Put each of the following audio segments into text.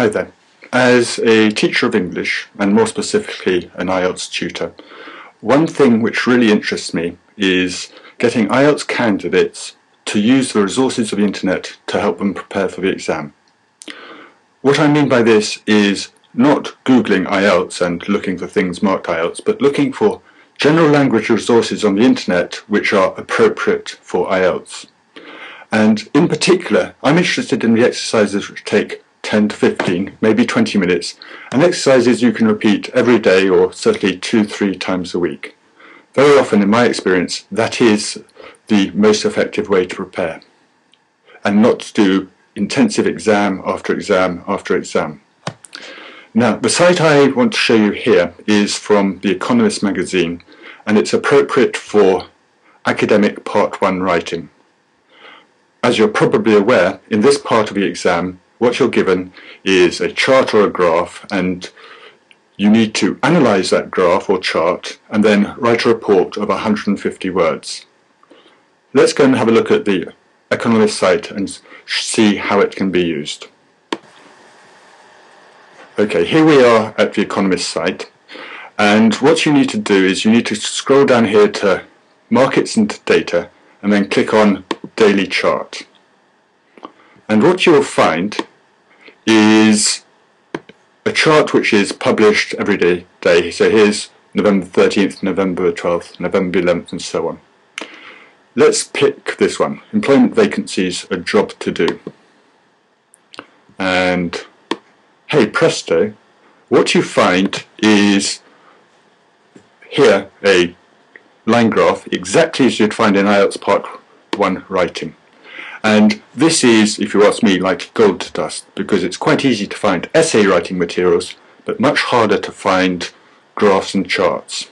Hi there. As a teacher of English, and more specifically an IELTS tutor, one thing which really interests me is getting IELTS candidates to use the resources of the internet to help them prepare for the exam. What I mean by this is not Googling IELTS and looking for things marked IELTS, but looking for general language resources on the internet which are appropriate for IELTS. And in particular, I'm interested in the exercises which take 10 to 15, maybe 20 minutes, and exercises you can repeat every day or certainly 2-3 times a week. Very often, in my experience, that is the most effective way to prepare, and not to do intensive exam after exam after exam. Now, the site I want to show you here is from the Economist magazine, and it's appropriate for academic Part 1 writing. As you're probably aware, in this part of the exam, what you're given is a chart or a graph, and you need to analyse that graph or chart and then write a report of 150 words. Let's go and have a look at the Economist site and see how it can be used. Okay, here we are at the Economist site, and what you need to do is you need to scroll down here to Markets and Data and then click on Daily Chart. And what you'll find is a chart which is published every day. So here's November 13th, November 12th, November 11th, and so on. Let's pick this one, employment vacancies, a job to do. And hey presto, what you find is here a line graph exactly as you'd find in IELTS Part 1 writing. And this is, if you ask me, like gold dust, because it's quite easy to find essay writing materials, but much harder to find graphs and charts.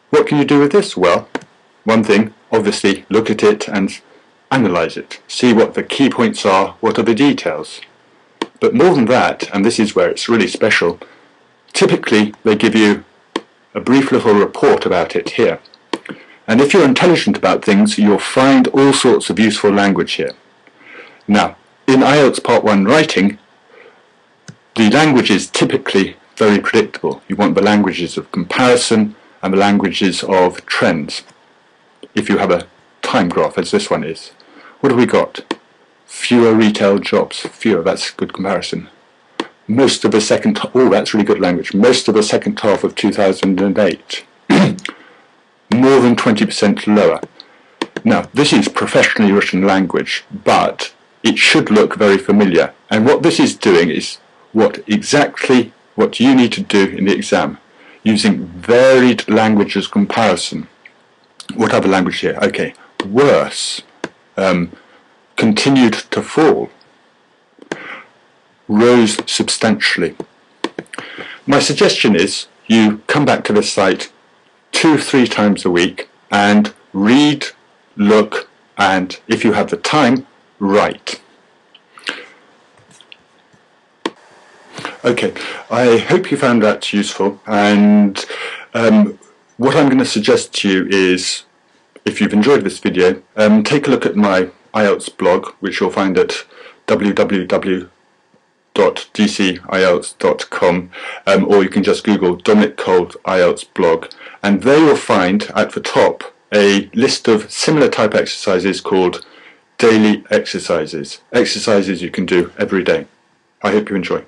What can you do with this? Well, one thing, obviously, look at it and analyse it. See what the key points are, what are the details. But more than that, and this is where it's really special, typically they give you a brief little report about it here. And if you're intelligent about things, you'll find all sorts of useful language here. Now, in IELTS Part 1 writing, the language is typically very predictable. You want the languages of comparison and the languages of trends. If you have a time graph, as this one is. What have we got? Fewer retail jobs. Fewer, that's a good comparison. Most of the second, oh, that's really good language. Most of the second half of 2008. More than 20% lower. Now, this is professionally written language, but it should look very familiar. And what this is doing is exactly what you need to do in the exam, using varied languages comparison. What other language here? Okay, worse. Continued to fall. Rose substantially. My suggestion is you come back to this site 2-3 times a week and read, look, and if you have the time, write. Okay, I hope you found that useful, and what I'm going to suggest to you is, if you've enjoyed this video, take a look at my IELTS blog, which you'll find at www.dcielts.com, or you can just Google Dominic Cold IELTS blog, and there you'll find at the top a list of similar type exercises called daily exercises you can do every day. I hope you enjoy.